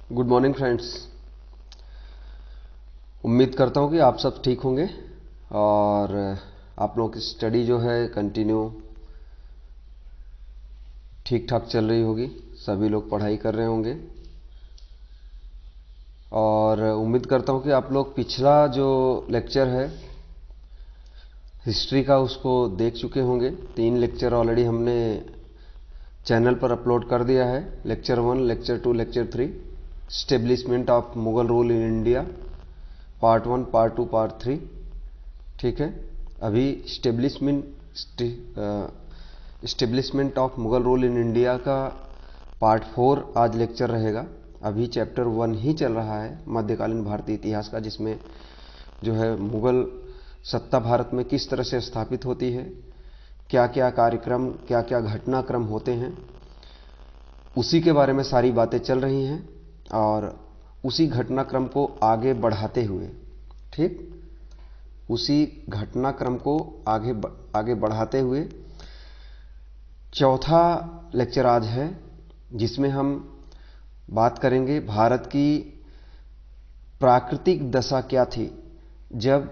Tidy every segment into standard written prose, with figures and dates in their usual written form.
Good morning friends. उम्मीद करता हूँ कि आप सब ठीक होंगे और आप लोगों की स्टडी जो है कंटिन्यू ठीक ठाक चल रही होगी। सभी लोग पढ़ाई कर रहे होंगे और उम्मीद करता हूँ कि आप लोग पिछला जो लेक्चर है हिस्ट्री का उसको देख चुके होंगे। 3 लेक्चर ऑलरेडी हमने चैनल पर अपलोड कर दिया है। Lecture 1, lecture 2, lecture 3, establishment of Mughal rule in India, part 1, part 2, part 3। ठीक है, अभी establishment of Mughal rule in India का पार्ट 4 आज लेक्चर रहेगा। अभी चैप्टर 1 ही चल रहा है मध्यकालीन भारतीय इतिहास का, जिसमें जो है मुगल सत्ता भारत में किस तरह से स्थापित होती है, क्या क्या कार्यक्रम, क्या क्या घटनाक्रम होते हैं, उसी के बारे में सारी बातें चल रही हैं। और उसी घटनाक्रम को आगे बढ़ाते हुए, ठीक, उसी घटनाक्रम को आगे बढ़ाते हुए चौथा लेक्चर आज है, जिसमें हम बात करेंगे भारत की प्राकृतिक दशा क्या थी जब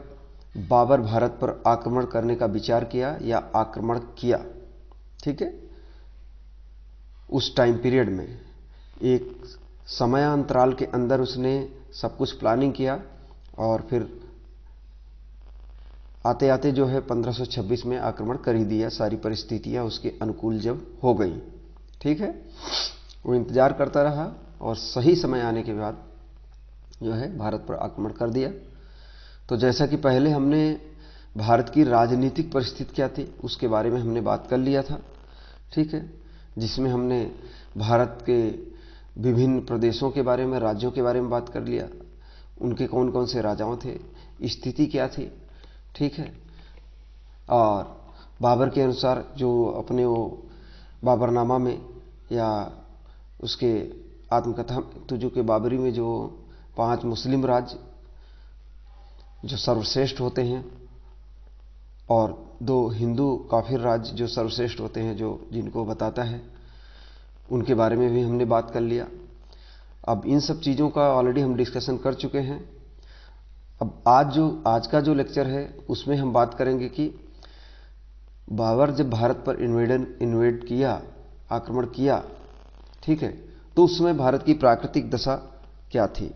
बाबर भारत पर आक्रमण करने का विचार किया या आक्रमण किया। ठीक है, उस टाइम पीरियड में एक समयांतराल के अंदर उसने सब कुछ प्लानिंग किया और फिर आते आते जो है 1526 में आक्रमण कर ही दिया। सारी परिस्थितियां उसके अनुकूल जब हो गई, ठीक है, वो इंतजार करता रहा और सही समय आने के बाद जो है भारत पर आक्रमण कर दिया। तो जैसा कि पहले हमने भारत की राजनीतिक परिस्थिति क्या थी उसके बारे में हमने बात कर लिया था, ठीक है, जिसमें हमने भारत के विभिन्न प्रदेशों के बारे में, राज्यों के बारे में बात कर लिया, उनके कौन कौन से राजाओं थे, स्थिति क्या थी, ठीक है। और बाबर के अनुसार जो अपने वो बाबरनामा में या उसके आत्मकथा तुजो के बाबरी में जो 5 मुस्लिम राज्य जो सर्वश्रेष्ठ होते हैं और 2 हिंदू काफिर राज्य जो सर्वश्रेष्ठ होते हैं, जो जिनको बताता है, उनके बारे में भी हमने बात कर लिया। अब इन सब चीज़ों का ऑलरेडी हम डिस्कशन कर चुके हैं। अब आज का जो लेक्चर है उसमें हम बात करेंगे कि बाबर जब भारत पर इन्वेड किया, आक्रमण किया, ठीक है, तो उस समय भारत की प्राकृतिक दशा क्या थी।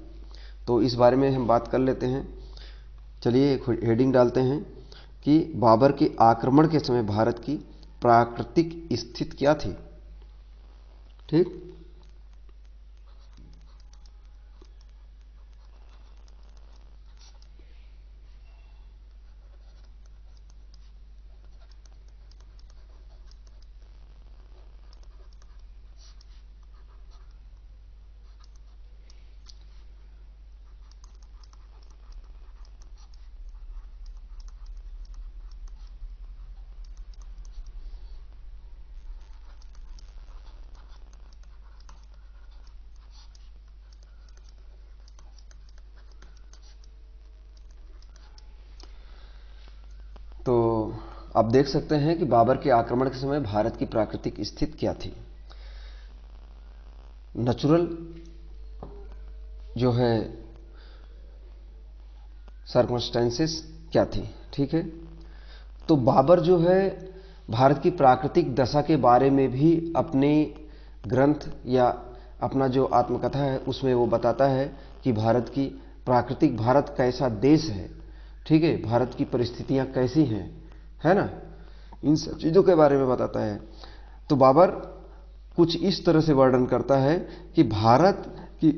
तो इस बारे में हम बात कर लेते हैं। चलिए एक हेडिंग डालते हैं कि बाबर के आक्रमण के समय भारत की प्राकृतिक स्थिति क्या थी। ठीक, तो आप देख सकते हैं कि बाबर के आक्रमण के समय भारत की प्राकृतिक स्थिति क्या थी। नेचुरल जो है सर्कमस्टेंसेस क्या थी, ठीक है। तो बाबर जो है भारत की प्राकृतिक दशा के बारे में भी अपने ग्रंथ या अपना जो आत्मकथा है उसमें वो बताता है कि भारत कैसा देश है, ठीक है, भारत की परिस्थितियां कैसी हैं, है ना, इन सब चीज़ों के बारे में बताता है। तो बाबर कुछ इस तरह से वर्णन करता है कि भारत की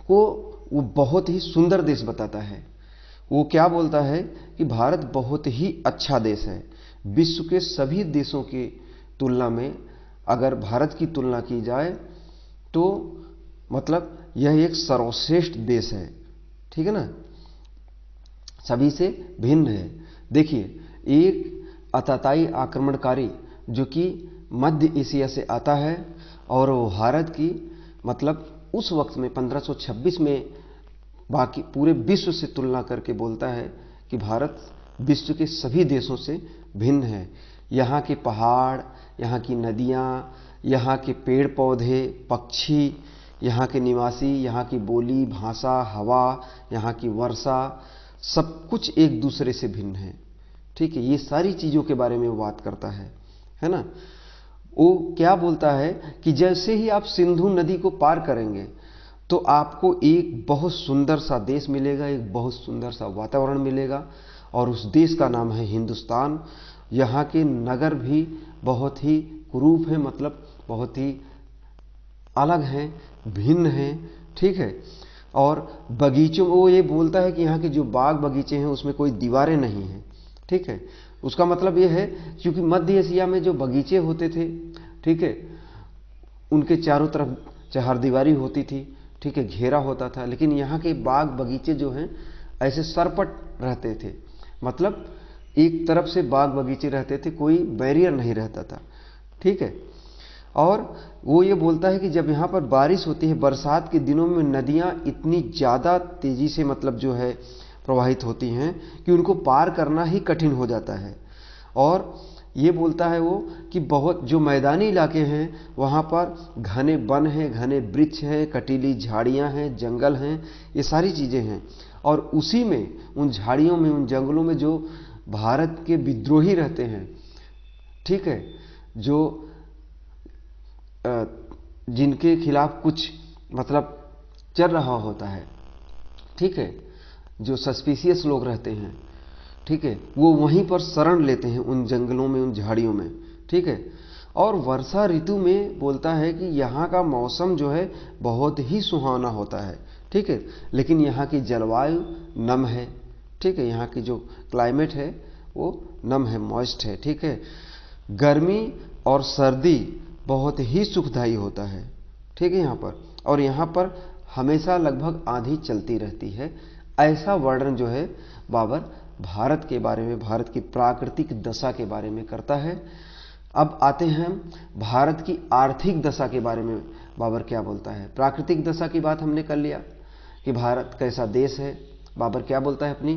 को वो बहुत ही सुंदर देश बताता है। वो क्या बोलता है कि भारत बहुत ही अच्छा देश है। विश्व के सभी देशों की तुलना में अगर भारत की तुलना की जाए तो मतलब यह एक सर्वश्रेष्ठ देश है, ठीक है ना, सभी से भिन्न है। देखिए, एक आतताई आक्रमणकारी जो कि मध्य एशिया से आता है और वो भारत की मतलब उस वक्त में 1526 में बाकी पूरे विश्व से तुलना करके बोलता है कि भारत विश्व के सभी देशों से भिन्न है। यहाँ के पहाड़, यहाँ की नदियाँ, यहाँ के पेड़ पौधे, पक्षी, यहाँ के निवासी, यहाँ की बोली, भाषा, हवा, यहाँ की वर्षा, सब कुछ एक दूसरे से भिन्न है। ठीक है, ये सारी चीज़ों के बारे में वो बात करता है ना। वो क्या बोलता है कि जैसे ही आप सिंधु नदी को पार करेंगे तो आपको एक बहुत सुंदर सा देश मिलेगा, एक बहुत सुंदर सा वातावरण मिलेगा, और उस देश का नाम है हिंदुस्तान। यहाँ के नगर भी बहुत ही कुरूप हैं, मतलब बहुत ही अलग हैं, भिन्न हैं। ठीक है, और बगीचों, वो ये बोलता है कि यहाँ के जो बाग बगीचे हैं उसमें कोई दीवारें नहीं हैं। ठीक है, उसका मतलब ये है क्योंकि मध्य एशिया में जो बगीचे होते थे, ठीक है, उनके चारों तरफ चहारदीवारी होती थी, ठीक है, घेरा होता था, लेकिन यहाँ के बाग बगीचे जो हैं ऐसे सरपट रहते थे, मतलब एक तरफ से बाग बगीचे रहते थे, कोई बैरियर नहीं रहता था। ठीक है, और वो ये बोलता है कि जब यहाँ पर बारिश होती है, बरसात के दिनों में नदियाँ इतनी ज़्यादा तेज़ी से मतलब जो है प्रवाहित होती हैं कि उनको पार करना ही कठिन हो जाता है। और ये बोलता है वो कि बहुत जो मैदानी इलाके हैं वहाँ पर घने वन हैं, घने वृक्ष हैं, कटीली झाड़ियाँ हैं, जंगल हैं, ये सारी चीज़ें हैं। और उसी में, उन झाड़ियों में, उन जंगलों में जो भारत के विद्रोही रहते हैं, ठीक है, जो जिनके खिलाफ कुछ मतलब चल रहा होता है, ठीक है, जो सस्पिशियस लोग रहते हैं, ठीक है, वो वहीं पर शरण लेते हैं, उन जंगलों में, उन झाड़ियों में। ठीक है, और वर्षा ऋतु में बोलता है कि यहाँ का मौसम जो है बहुत ही सुहावना होता है। ठीक है, लेकिन यहाँ की जलवायु नम है। ठीक है, यहाँ की जो क्लाइमेट है वो नम है, मॉइस्ट है। ठीक है, गर्मी और सर्दी बहुत ही सुखदायी होता है। ठीक है, यहाँ पर, और यहाँ पर हमेशा लगभग आंधी चलती रहती है। ऐसा वर्णन जो है बाबर भारत के बारे में, भारत की प्राकृतिक दशा के बारे में करता है। अब आते हैं भारत की आर्थिक दशा के बारे में। बाबर क्या बोलता है? प्राकृतिक दशा की बात हमने कर लिया कि भारत कैसा देश है। बाबर क्या बोलता है अपनी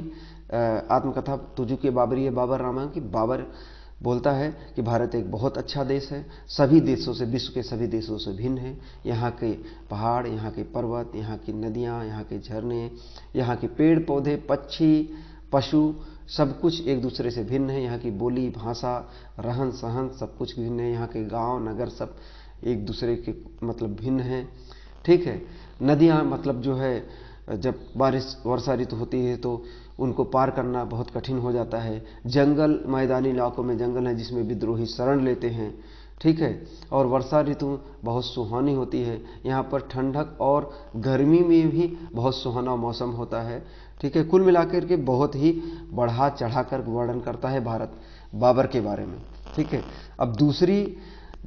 आत्मकथा तुझू के बाबरी बाबर रामायण की? बाबर बोलता है कि भारत एक बहुत अच्छा देश है, सभी देशों से, विश्व के सभी देशों से भिन्न है। यहाँ के पहाड़, यहाँ के पर्वत, यहाँ की नदियाँ, यहाँ के झरने, यहाँ के पेड़ पौधे, पक्षी, पशु, सब कुछ एक दूसरे से भिन्न है। यहाँ की बोली, भाषा, रहन सहन सब कुछ भिन्न है। यहाँ के गांव नगर सब एक दूसरे के मतलब भिन्न हैं। ठीक है, नदियाँ मतलब जो है जब बारिश वर्षा ऋतु होती है तो उनको पार करना बहुत कठिन हो जाता है। जंगल, मैदानी इलाकों में जंगल हैं जिसमें विद्रोही शरण लेते हैं। ठीक है, और वर्षा ऋतु बहुत सुहानी होती है। यहाँ पर ठंडक और गर्मी में भी बहुत सुहाना मौसम होता है। ठीक है, कुल मिलाकर के बहुत ही बढ़ा चढ़ाकर वर्णन करता है भारत बाबर के बारे में। ठीक है, अब दूसरी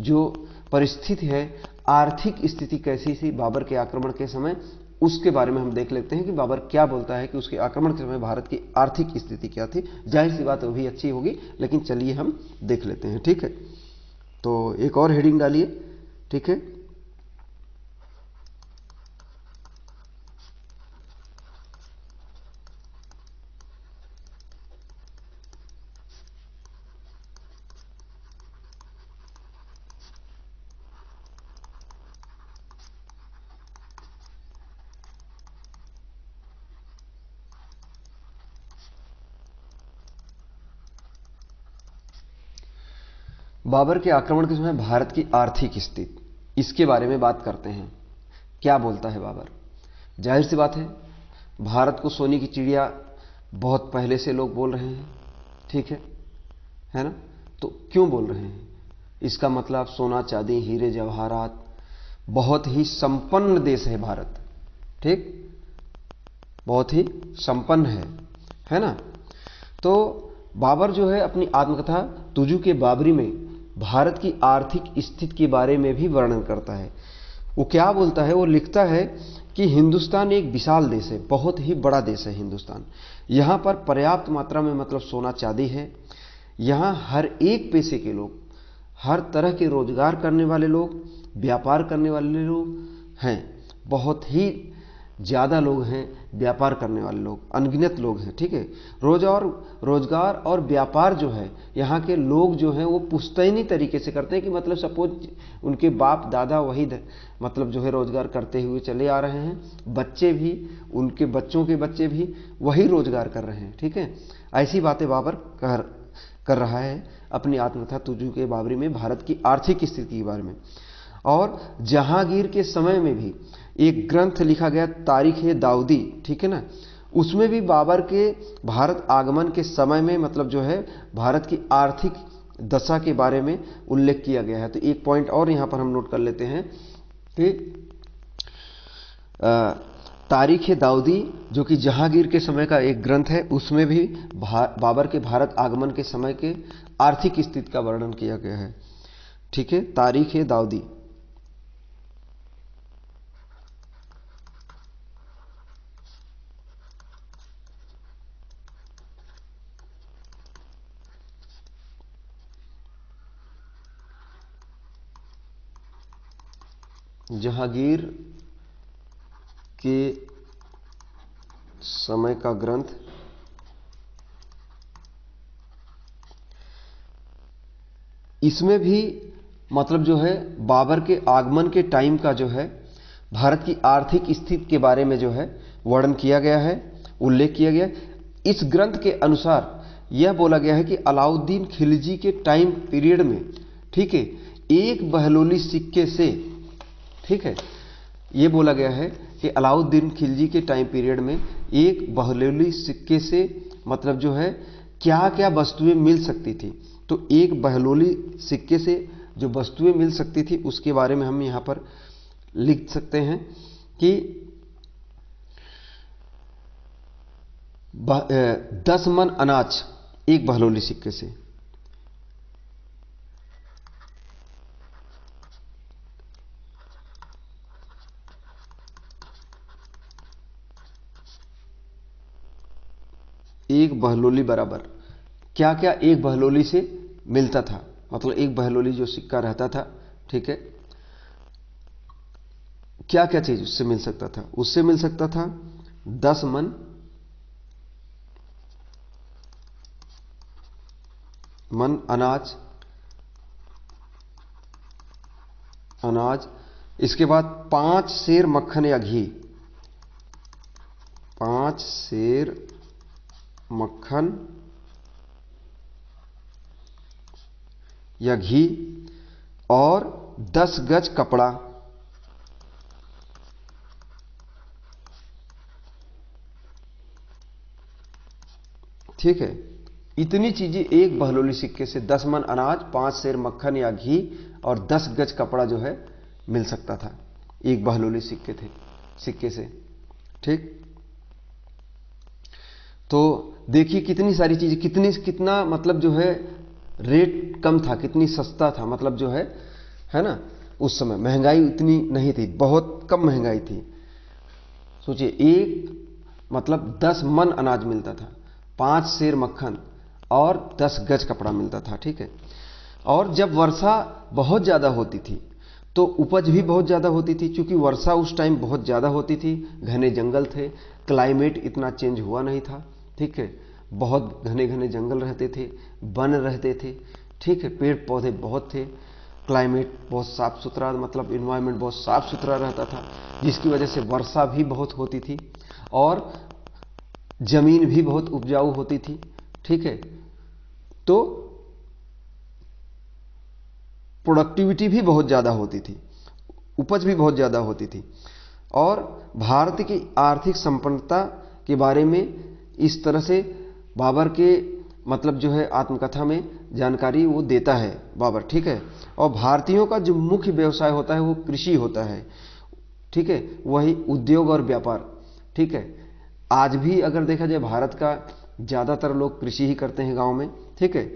जो परिस्थिति है, आर्थिक स्थिति कैसी थी बाबर के आक्रमण के समय, उसके बारे में हम देख लेते हैं कि बाबर क्या बोलता है कि उसके आक्रमण के समय भारत की आर्थिक स्थिति क्या थी। जाहिर सी बात वो भी अच्छी होगी, लेकिन चलिए हम देख लेते हैं। ठीक है, तो एक और हेडिंग डालिए। ठीक है, बाबर के आक्रमण के समय भारत की आर्थिक स्थिति, इसके बारे में बात करते हैं। क्या बोलता है बाबर? जाहिर सी बात है, भारत को सोने की चिड़िया बहुत पहले से लोग बोल रहे हैं। ठीक है ना? तो क्यों बोल रहे हैं? इसका मतलब सोना चांदी हीरे जवाहरात, बहुत ही संपन्न देश है भारत। ठीक, बहुत ही संपन्न है ना? तो बाबर जो है अपनी आत्मकथा तुझू के बाबरी में भारत की आर्थिक स्थिति के बारे में भी वर्णन करता है। वो क्या बोलता है? वो लिखता है कि हिंदुस्तान एक विशाल देश है, बहुत ही बड़ा देश है हिंदुस्तान। यहाँ पर पर्याप्त मात्रा में मतलब सोना चांदी है। यहाँ हर एक पेशे के लोग, हर तरह के रोजगार करने वाले लोग, व्यापार करने वाले लोग हैं। बहुत ही ज़्यादा लोग हैं व्यापार करने वाले लोग, अनगिनत लोग हैं। ठीक है, रोजगार और व्यापार जो है यहाँ के लोग जो हैं वो पुश्तैनी तरीके से करते हैं कि मतलब सपोज उनके बाप दादा वही मतलब जो है रोजगार करते हुए चले आ रहे हैं, बच्चे भी, उनके बच्चों के बच्चे भी वही रोजगार कर रहे हैं। ठीक है, ऐसी बातें बाबर कर रहा है अपनी आत्मकथा तुजू के बाबरी में भारत की आर्थिक स्थिति के बारे में। और जहांगीर के समय में भी एक ग्रंथ लिखा गया तारीख दाऊदी, ठीक है ना, उसमें भी बाबर के भारत आगमन के समय में मतलब जो है भारत की आर्थिक दशा के बारे में उल्लेख किया गया है। तो एक पॉइंट और यहां पर हम नोट कर लेते हैं कि तारीख दाऊदी जो कि जहांगीर के समय का एक ग्रंथ है, उसमें भी बाबर के भारत आगमन के समय के आर्थिक स्थिति का वर्णन किया गया है। ठीक है, तारीख दाऊदी। जहांगीर के समय का ग्रंथ, इसमें भी मतलब जो है बाबर के आगमन के टाइम का जो है भारत की आर्थिक स्थिति के बारे में जो है वर्णन किया गया है, उल्लेख किया गया। इस ग्रंथ के अनुसार यह बोला गया है कि अलाउद्दीन खिलजी के टाइम पीरियड में, ठीक है, एक बहलोली सिक्के से, ठीक है, यह बोला गया है कि अलाउद्दीन खिलजी के टाइम पीरियड में एक बहलोली सिक्के से मतलब जो है क्या क्या वस्तुएं मिल सकती थी। तो एक बहलोली सिक्के से जो वस्तुएं मिल सकती थी उसके बारे में हम यहां पर लिख सकते हैं कि 10 मन अनाज एक बहलोली सिक्के से, एक बहलोली बराबर क्या क्या एक बहलोली से मिलता था, मतलब एक बहलोली जो सिक्का रहता था, ठीक है, क्या क्या चीज उससे मिल सकता था। उससे मिल सकता था 10 मन अनाज, इसके बाद 5 सेर मक्खन या घी, 5 सेर मक्खन या घी और 10 गज कपड़ा। ठीक है, इतनी चीजें एक बहलोली सिक्के से, 10 मन अनाज, 5 सेर मक्खन या घी और 10 गज कपड़ा जो है मिल सकता था एक बहलोली सिक्के से। ठीक, तो देखिए कितनी सारी चीजें, कितना मतलब जो है रेट कम था, कितनी सस्ता था, मतलब जो है ना, उस समय महंगाई इतनी नहीं थी, बहुत कम महंगाई थी। सोचिए एक मतलब 10 मन अनाज मिलता था, 5 सेर मक्खन और 10 गज कपड़ा मिलता था। ठीक है, और जब वर्षा बहुत ज्यादा होती थी तो उपज भी बहुत ज्यादा होती थी, क्योंकि वर्षा उस टाइम बहुत ज्यादा होती थी, घने जंगल थे, क्लाइमेट इतना चेंज हुआ नहीं था। ठीक है, बहुत घने घने जंगल रहते थे, वन रहते थे, ठीक है, पेड़ पौधे बहुत थे, क्लाइमेट बहुत साफ सुथरा, मतलब इन्वायरमेंट बहुत साफ सुथरा रहता था, जिसकी वजह से वर्षा भी बहुत होती थी और जमीन भी बहुत उपजाऊ होती थी। ठीक है, तो प्रोडक्टिविटी भी बहुत ज्यादा होती थी, उपज भी बहुत ज्यादा होती थी। और भारत की आर्थिक संपन्नता के बारे में इस तरह से बाबर के मतलब जो है आत्मकथा में जानकारी वो देता है बाबर। ठीक है, और भारतीयों का जो मुख्य व्यवसाय होता है वो कृषि होता है। ठीक है, वही उद्योग और व्यापार। ठीक है, आज भी अगर देखा जाए भारत का ज्यादातर लोग कृषि ही करते हैं गांव में। ठीक है,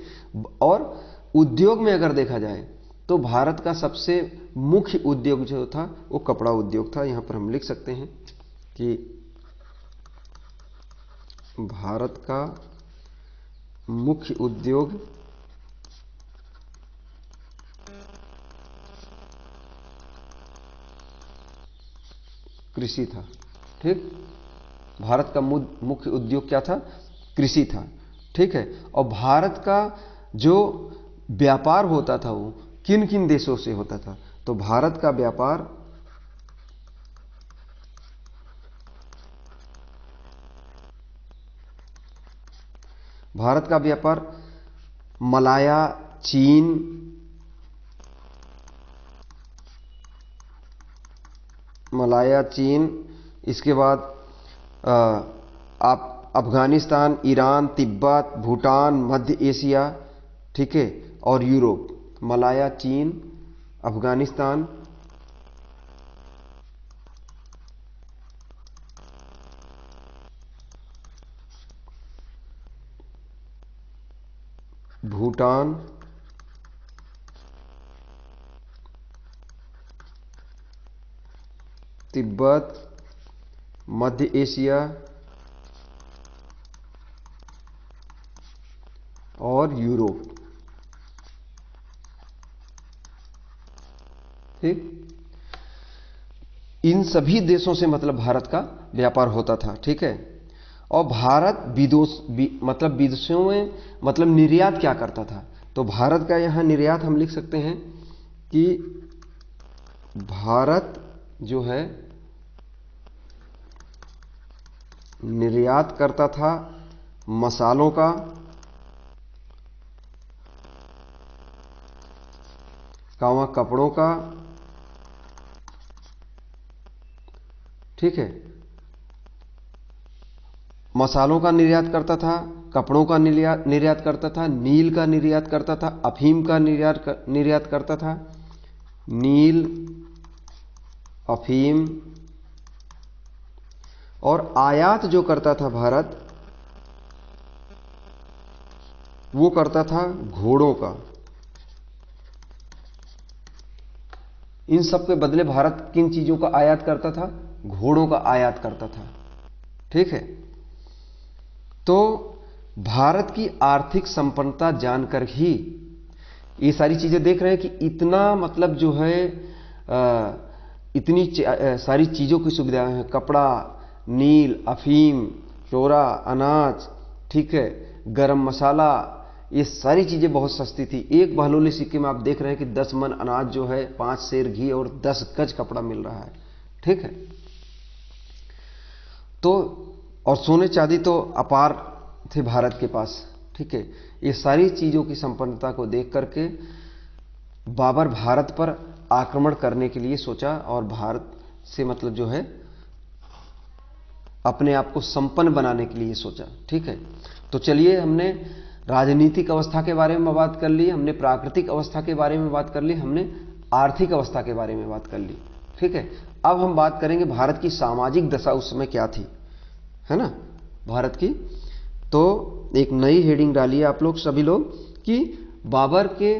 और उद्योग में अगर देखा जाए तो भारत का सबसे मुख्य उद्योग जो था वो कपड़ा उद्योग था। यहां पर हम लिख सकते हैं कि भारत का मुख्य उद्योग कृषि था। ठीक, भारत का मुख्य उद्योग क्या था? कृषि था। ठीक है, और भारत का जो व्यापार होता था वो किन किन देशों से होता था? तो भारत का व्यापार मलाया, चीन, इसके बाद आप अफगानिस्तान, ईरान, तिब्बत, भूटान, मध्य एशिया, ठीक है, और यूरोप। मलाया, चीन, अफगानिस्तान, भूटान, तिब्बत, मध्य एशिया और यूरोप। ठीक, इन सभी देशों से मतलब भारत का व्यापार होता था। ठीक है, और भारत विदेशों में मतलब निर्यात क्या करता था? तो भारत का यहां निर्यात हम लिख सकते हैं कि भारत जो है निर्यात करता था मसालों का, कपड़ों का, ठीक है, मसालों का निर्यात करता था, कपड़ों का निर्यात करता था, नील का निर्यात करता था, अफीम का निर्यात करता था, नील, अफीम, और आयात जो करता था भारत वो करता था घोड़ों का। इन सब के बदले भारत किन चीजों का आयात करता था? घोड़ों का आयात करता था। ठीक है, तो भारत की आर्थिक संपन्नता जानकर ही ये सारी चीजें देख रहे हैं कि इतना मतलब जो है इतनी सारी चीजों की सुविधाएं हैं, कपड़ा, नील, अफीम, चोरा, अनाज, ठीक है, गरम मसाला, ये सारी चीजें बहुत सस्ती थी। एक बहलोली सिक्के में आप देख रहे हैं कि 10 मन अनाज जो है, 5 सेर घी और 10 गज कपड़ा मिल रहा है। ठीक है, तो और सोने चांदी तो अपार थे भारत के पास। ठीक है, ये सारी चीजों की संपन्नता को देख करके बाबर भारत पर आक्रमण करने के लिए सोचा और भारत से मतलब जो है अपने आप को संपन्न बनाने के लिए सोचा। ठीक है, तो चलिए हमने राजनीतिक अवस्था के बारे में बात कर ली, हमने प्राकृतिक अवस्था के बारे में बात कर ली, हमने आर्थिक अवस्था के बारे में बात कर ली। ठीक है, अब हम बात करेंगे भारत की सामाजिक दशा उस समय क्या थी, है ना, भारत की। तो एक नई हेडिंग डालिए आप लोग सभी लोग कि बाबर के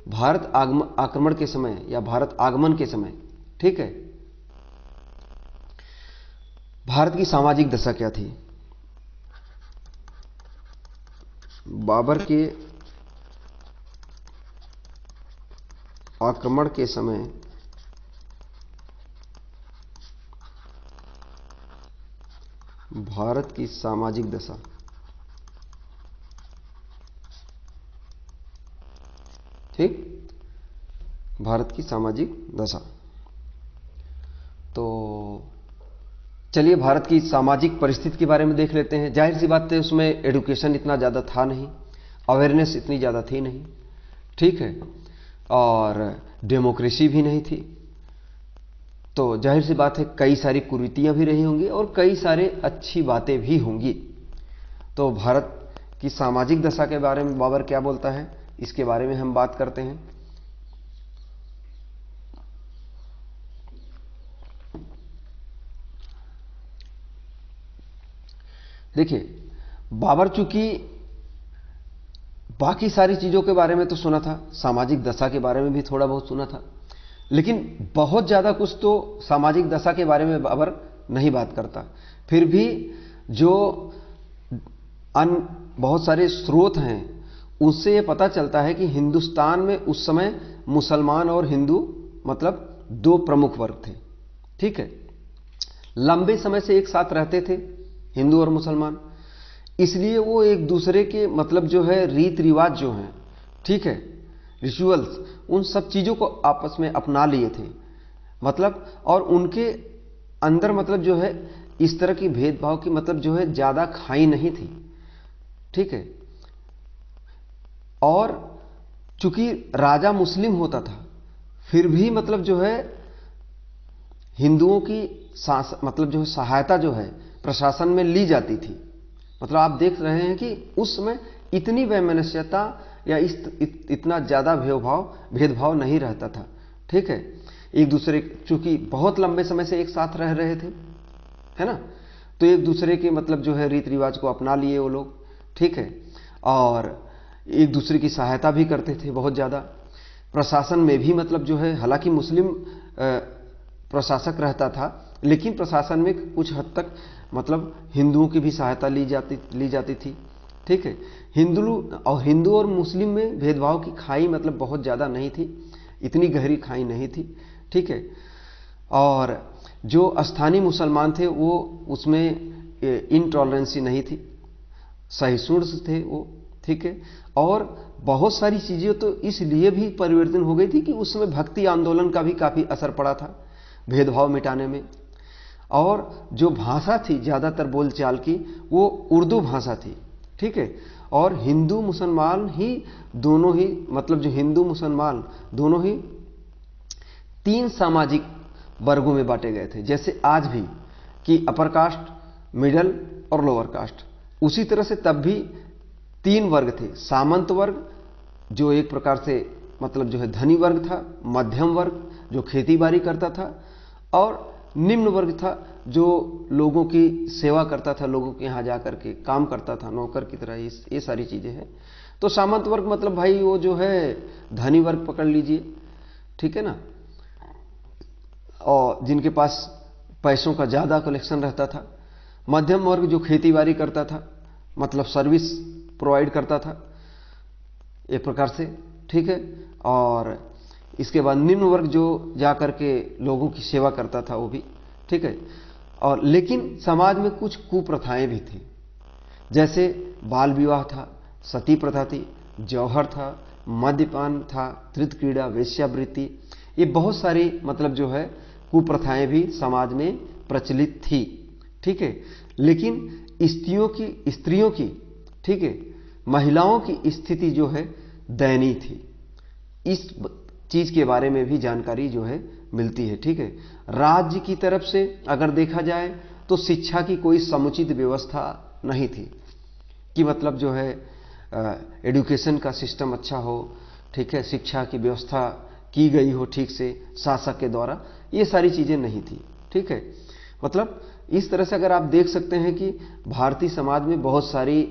भारत आक्रमण के समय या भारत आगमन के समय, ठीक है, भारत की सामाजिक दशा क्या थी। बाबर के आक्रमण के समय भारत की सामाजिक दशा, ठीक, भारत की सामाजिक दशा। तो चलिए भारत की सामाजिक परिस्थिति के बारे में देख लेते हैं। जाहिर सी बात है उसमें एडुकेशन इतना ज़्यादा था नहीं, अवेयरनेस इतनी ज़्यादा थी नहीं, ठीक है, और डेमोक्रेसी भी नहीं थी। तो जाहिर सी बात है कई सारी कुरीतियां भी रही होंगी और कई सारे अच्छी बातें भी होंगी। तो भारत की सामाजिक दशा के बारे में बाबर क्या बोलता है, इसके बारे में हम बात करते हैं। देखिए, बाबर चूंकि बाकी सारी चीजों के बारे में तो सुना था, सामाजिक दशा के बारे में भी थोड़ा बहुत सुना था, लेकिन बहुत ज्यादा कुछ तो सामाजिक दशा के बारे में बाबर नहीं बात करता। फिर भी जो बहुत सारे स्रोत हैं उससे यह पता चलता है कि हिंदुस्तान में उस समय मुसलमान और हिंदू मतलब दो प्रमुख वर्ग थे। ठीक है, लंबे समय से एक साथ रहते थे हिंदू और मुसलमान, इसलिए वो एक दूसरे के मतलब जो है रीत रिवाज जो हैं, ठीक है, रिचुअल्स, उन सब चीज़ों को आपस में अपना लिए थे। मतलब और उनके अंदर मतलब जो है इस तरह की भेदभाव की मतलब जो है ज़्यादा खाई नहीं थी, ठीक है। और चूंकि राजा मुस्लिम होता था, फिर भी मतलब जो है हिंदुओं की मतलब जो है सहायता जो है प्रशासन में ली जाती थी। मतलब आप देख रहे हैं कि उस समय इतनी वैमनस्यता या इतना ज़्यादा भेदभाव नहीं रहता था, ठीक है। एक दूसरे, चूंकि बहुत लंबे समय से एक साथ रह रहे थे, है ना, तो एक दूसरे के मतलब जो है रीति रिवाज को अपना लिए वो लोग, ठीक है। और एक दूसरे की सहायता भी करते थे बहुत ज़्यादा। प्रशासन में भी मतलब जो है, हालांकि मुस्लिम प्रशासक रहता था, लेकिन प्रशासन में कुछ हद तक मतलब हिंदुओं की भी सहायता ली जाती थी, ठीक है। हिंदू और मुस्लिम में भेदभाव की खाई मतलब बहुत ज़्यादा नहीं थी, इतनी गहरी खाई नहीं थी, ठीक है। और जो स्थानीय मुसलमान थे वो उसमें इनटॉलरेंसी नहीं थी, सहिष्णु थे वो, ठीक है। और बहुत सारी चीज़ें तो इसलिए भी परिवर्तन हो गई थी कि उस समय भक्ति आंदोलन का भी काफ़ी असर पड़ा था भेदभाव मिटाने में। और जो भाषा थी ज़्यादातर बोलचाल की, वो उर्दू भाषा थी, ठीक है। और हिंदू मुसलमान ही दोनों ही मतलब जो हिंदू मुसलमान दोनों ही 3 सामाजिक वर्गों में बांटे गए थे। जैसे आज भी कि अपर कास्ट, मिडल और लोअर कास्ट, उसी तरह से तब भी 3 वर्ग थे। सामंत वर्ग जो एक प्रकार से मतलब जो है धनी वर्ग था, मध्यम वर्ग जो खेती बाड़ी करता था, और निम्न वर्ग था जो लोगों की सेवा करता था, लोगों के यहाँ जाकर के काम करता था नौकर की तरह। ये सारी चीजें हैं। तो सामंत वर्ग मतलब भाई वो जो है धनी वर्ग पकड़ लीजिए, ठीक है ना, और जिनके पास पैसों का ज़्यादा कलेक्शन रहता था। मध्यम वर्ग जो खेती बाड़ी करता था, मतलब सर्विस प्रोवाइड करता था एक प्रकार से, ठीक है। और इसके बाद निम्न वर्ग जो जाकर के लोगों की सेवा करता था वो भी, ठीक है। और लेकिन समाज में कुछ कुप्रथाएं भी थी, जैसे बाल विवाह था, सती प्रथा थी, जौहर था, मद्यपान था, धृत क्रीड़ा, वेश्यावृत्ति, ये बहुत सारी मतलब जो है कुप्रथाएं भी समाज में प्रचलित थी, ठीक है। लेकिन स्त्रियों की, ठीक है, महिलाओं की स्थिति जो है दयनीय थी। इस चीज के बारे में भी जानकारी जो है मिलती है, ठीक है। राज्य की तरफ से अगर देखा जाए तो शिक्षा की कोई समुचित व्यवस्था नहीं थी कि मतलब जो है एजुकेशन का सिस्टम अच्छा हो, ठीक है, शिक्षा की व्यवस्था की गई हो ठीक से शासक के द्वारा, ये सारी चीजें नहीं थी, ठीक है। मतलब इस तरह से अगर आप देख सकते हैं कि भारतीय समाज में बहुत सारी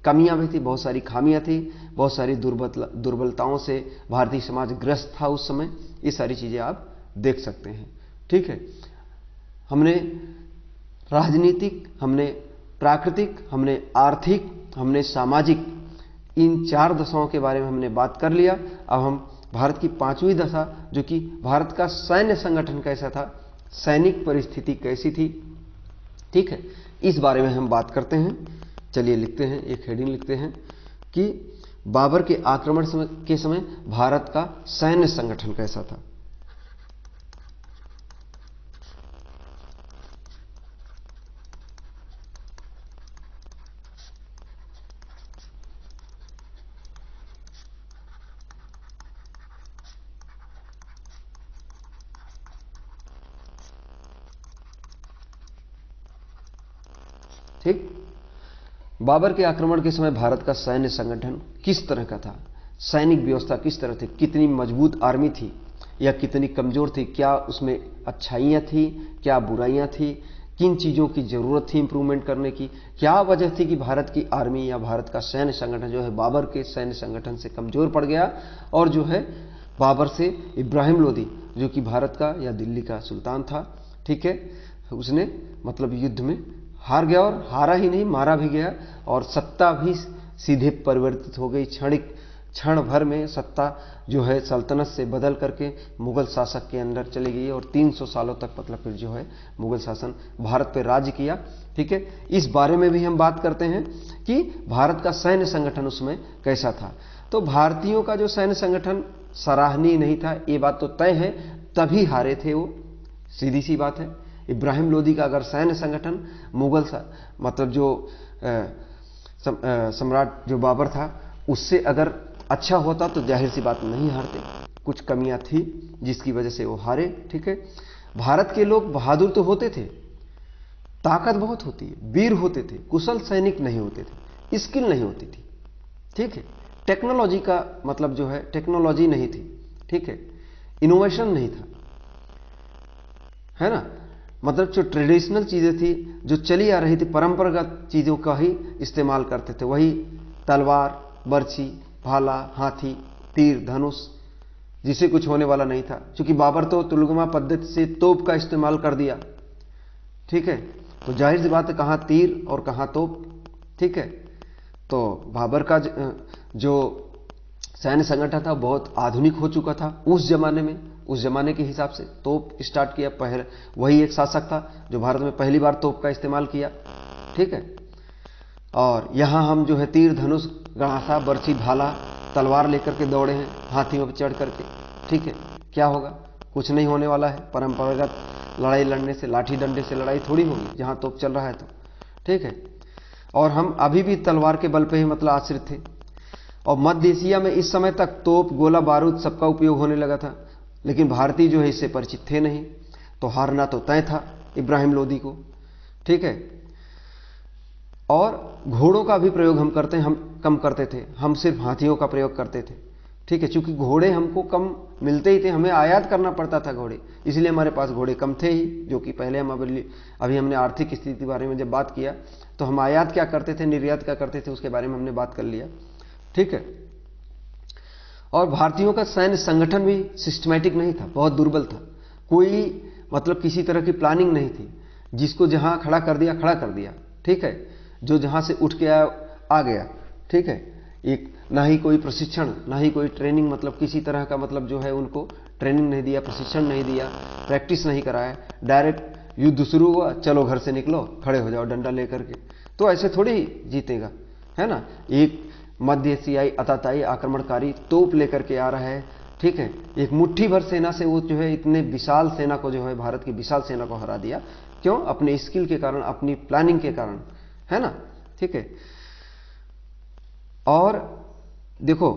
कमियां भी थी, बहुत सारी खामियां थी, बहुत सारी दुर्बलताओं से भारतीय समाज ग्रस्त था उस समय। ये सारी चीजें आप देख सकते हैं, ठीक है। हमने राजनीतिक, हमने प्राकृतिक, हमने आर्थिक, हमने सामाजिक, इन 4 दशाओं के बारे में हमने बात कर लिया। अब हम भारत की 5वीं दशा, जो कि भारत का सैन्य संगठन कैसा था, सैनिक परिस्थिति कैसी थी, ठीक है, इस बारे में हम बात करते हैं। चलिए लिखते हैं, एक हेडिंग लिखते हैं कि बाबर के आक्रमण के समय भारत का सैन्य संगठन कैसा था। ठीक, बाबर के आक्रमण के समय भारत का सैन्य संगठन किस तरह का था, सैनिक व्यवस्था किस तरह थी, कितनी मजबूत आर्मी थी या कितनी कमजोर थी, क्या उसमें अच्छाइयाँ थी, क्या बुराइयाँ थी, किन चीज़ों की ज़रूरत थी इंप्रूवमेंट करने की, क्या वजह थी कि भारत की आर्मी या भारत का सैन्य संगठन जो है बाबर के सैन्य संगठन से कमज़ोर पड़ गया, और जो है बाबर से इब्राहिम लोदी जो कि भारत का या दिल्ली का सुल्तान था, ठीक है, उसने मतलब युद्ध में हार गया, और हारा ही नहीं मारा भी गया, और सत्ता भी सीधे परिवर्तित हो गई, क्षणिक क्षण भर में सत्ता जो है सल्तनत से बदल करके मुगल शासक के अंदर चली गई और 300 सालों तक मतलब फिर जो है मुगल शासन भारत पर राज्य किया। ठीक है, इस बारे में भी हम बात करते हैं कि भारत का सैन्य संगठन उसमें कैसा था। तो भारतीयों का जो सैन्य संगठन सराहनीय नहीं था, ये बात तो तय है, तभी हारे थे वो, सीधी सी बात है। इब्राहिम लोदी का अगर सैन्य संगठन मुगल मतलब जो सम्राट जो बाबर था उससे अगर अच्छा होता तो जाहिर सी बात नहीं हारते, कुछ कमियां थी जिसकी वजह से वो हारे। ठीक है, भारत के लोग बहादुर तो होते थे, ताकत बहुत होती है, वीर होते थे, कुशल सैनिक नहीं होते थे, स्किल नहीं होती थी। ठीक है, टेक्नोलॉजी का मतलब जो है टेक्नोलॉजी नहीं थी। ठीक है, इनोवेशन नहीं था, है ना, मतलब जो ट्रेडिशनल चीजें थी, जो चली आ रही थी, परंपरागत चीजों का ही इस्तेमाल करते थे। वही तलवार, बर्छी, भाला, हाथी, तीर, धनुष, जिसे कुछ होने वाला नहीं था, क्योंकि बाबर तो तुलगमा पद्धति से तोप का इस्तेमाल कर दिया। ठीक है, तो जाहिर सी बात है कहां तीर और कहां तोप। ठीक है, तो बाबर का जो सैन्य संगठन था बहुत आधुनिक हो चुका था उस जमाने में, उस जमाने के हिसाब से तोप स्टार्ट किया। पहले वही एक शासक था जो भारत में पहली बार तोप का इस्तेमाल किया। ठीक है, और यहां हम जो है तीर, धनुष, गणासा, बर्छी, भाला, तलवार लेकर के दौड़े हैं, हाथियों पर चढ़ करके। ठीक है, क्या होगा, कुछ नहीं होने वाला है। परंपरागत लड़ाई लड़ने से, लाठी डंडे से लड़ाई थोड़ी होगी जहां तोप चल रहा है तो। ठीक है, और हम अभी भी तलवार के बल पे ही मतलब आश्रित थे। और मध्य एशिया में इस समय तक तोप, गोला बारूद सबका उपयोग होने लगा था, लेकिन भारतीय जो है इससे परिचित थे नहीं, तो हारना तो तय था इब्राहिम लोदी को। ठीक है, और घोड़ों का भी प्रयोग हम कम करते थे, हम सिर्फ हाथियों का प्रयोग करते थे। ठीक है, क्योंकि घोड़े हमको कम मिलते ही थे, हमें आयात करना पड़ता था घोड़े, इसलिए हमारे पास घोड़े कम थे ही। जो कि पहले हम अभी हमने आर्थिक स्थिति के बारे में जब बात किया तो हम आयात क्या करते थे, निर्यात क्या करते थे, उसके बारे में हमने बात कर लिया। ठीक है, और भारतीयों का सैन्य संगठन भी सिस्टमैटिक नहीं था, बहुत दुर्बल था। कोई मतलब किसी तरह की प्लानिंग नहीं थी, जिसको जहां खड़ा कर दिया खड़ा कर दिया। ठीक है, जो जहां से उठ के आ गया। ठीक है, एक ना ही कोई प्रशिक्षण, ना ही कोई ट्रेनिंग, मतलब किसी तरह का मतलब जो है उनको ट्रेनिंग नहीं दिया, प्रशिक्षण नहीं दिया, प्रैक्टिस नहीं कराया, डायरेक्ट युद्ध शुरू हुआ, चलो घर से निकलो, खड़े हो जाओ डंडा लेकर के। तो ऐसे थोड़ी ही जीतेगा, है ना। एक मध्य एशियाई अताताई आक्रमणकारी तोप लेकर के आ रहा है। ठीक है, एक मुट्ठी भर सेना से वो जो है इतने विशाल सेना को जो है भारत की विशाल सेना को हरा दिया। क्यों? अपने स्किल के कारण, अपनी प्लानिंग के कारण, है ना। ठीक है, और देखो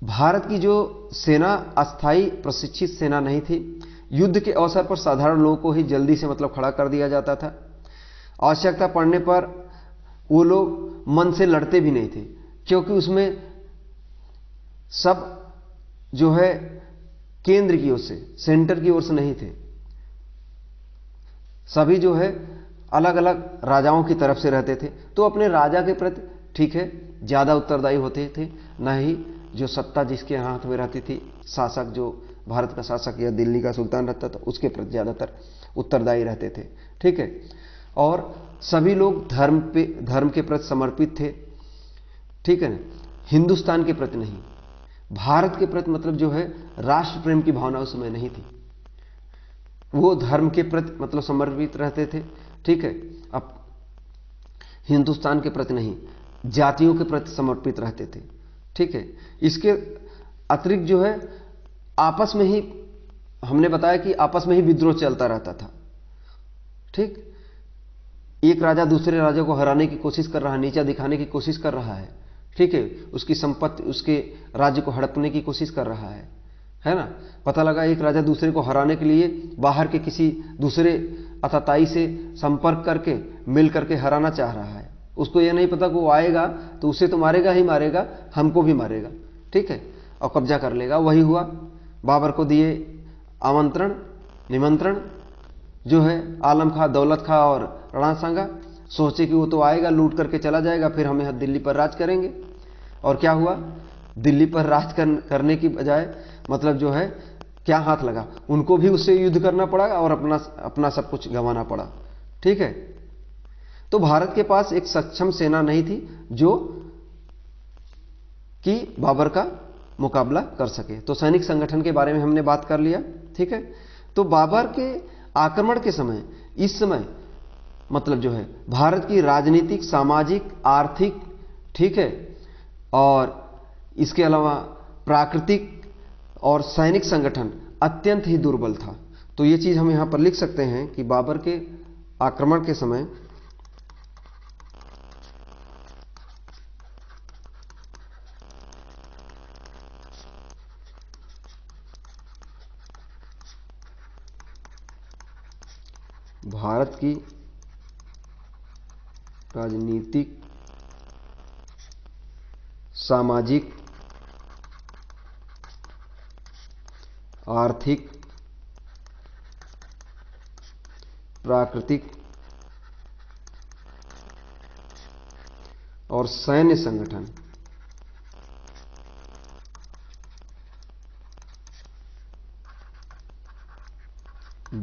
भारत की जो सेना अस्थाई प्रशिक्षित सेना नहीं थी। युद्ध के अवसर पर साधारण लोगों को ही जल्दी से मतलब खड़ा कर दिया जाता था। आवश्यकता पड़ने पर वो लोग मन से लड़ते भी नहीं थे, क्योंकि उसमें सब जो है केंद्र की ओर से, सेंटर की ओर से नहीं थे। सभी जो है अलग अलग राजाओं की तरफ से रहते थे, तो अपने राजा के प्रति ठीक है ज्यादा उत्तरदायी होते थे, न ही जो सत्ता जिसके हाथ में रहती थी, शासक जो भारत का शासक या दिल्ली का सुल्तान रहता था, उसके प्रति ज्यादातर उत्तरदायी रहते थे। ठीक है, और सभी लोग धर्म के प्रति समर्पित थे। ठीक है ना, हिंदुस्तान के प्रति नहीं, भारत के प्रति मतलब जो है राष्ट्र प्रेम की भावना उसमें नहीं थी। वो धर्म के प्रति मतलब समर्पित रहते थे। ठीक है, अब हिंदुस्तान के प्रति नहीं, जातियों के प्रति समर्पित रहते थे। ठीक है, इसके अतिरिक्त जो है आपस में ही, हमने बताया कि आपस में ही विद्रोह चलता रहता था। ठीक, एक राजा दूसरे राजा को हराने की कोशिश कर रहा है, नीचा दिखाने की कोशिश कर रहा है। ठीक है, उसकी संपत्ति, उसके राज्य को हड़पने की कोशिश कर रहा है ना। पता लगा एक राजा दूसरे को हराने के लिए बाहर के किसी दूसरे अताताई से संपर्क करके मिल करके हराना चाह रहा है। उसको यह नहीं पता कि वो आएगा तो उसे तो मारेगा ही मारेगा, हमको भी मारेगा। ठीक है, और कब्जा कर लेगा। वही हुआ, बाबर को दिए आमंत्रण, निमंत्रण जो है आलम खां, दौलत खां और राणा सांगा। सोचे कि वो तो आएगा, लूट करके चला जाएगा, फिर हम यहाँ दिल्ली पर राज करेंगे। और क्या हुआ, दिल्ली पर राज करने की बजाय मतलब जो है क्या हाथ लगा, उनको भी उससे युद्ध करना पड़ा और अपना सब कुछ गंवाना पड़ा। ठीक है, तो भारत के पास एक सक्षम सेना नहीं थी जो कि बाबर का मुकाबला कर सके। तो सैनिक संगठन के बारे में हमने बात कर लिया, ठीक है। तो बाबर के आक्रमण के समय, इस समय मतलब जो है भारत की राजनीतिक, सामाजिक, आर्थिक, ठीक है, और इसके अलावा प्राकृतिक और सैनिक संगठन अत्यंत ही दुर्बल था। तो ये चीज हम यहां पर लिख सकते हैं कि बाबर के आक्रमण के समय भारत की राजनीतिक, सामाजिक, आर्थिक, प्राकृतिक और सैन्य संगठन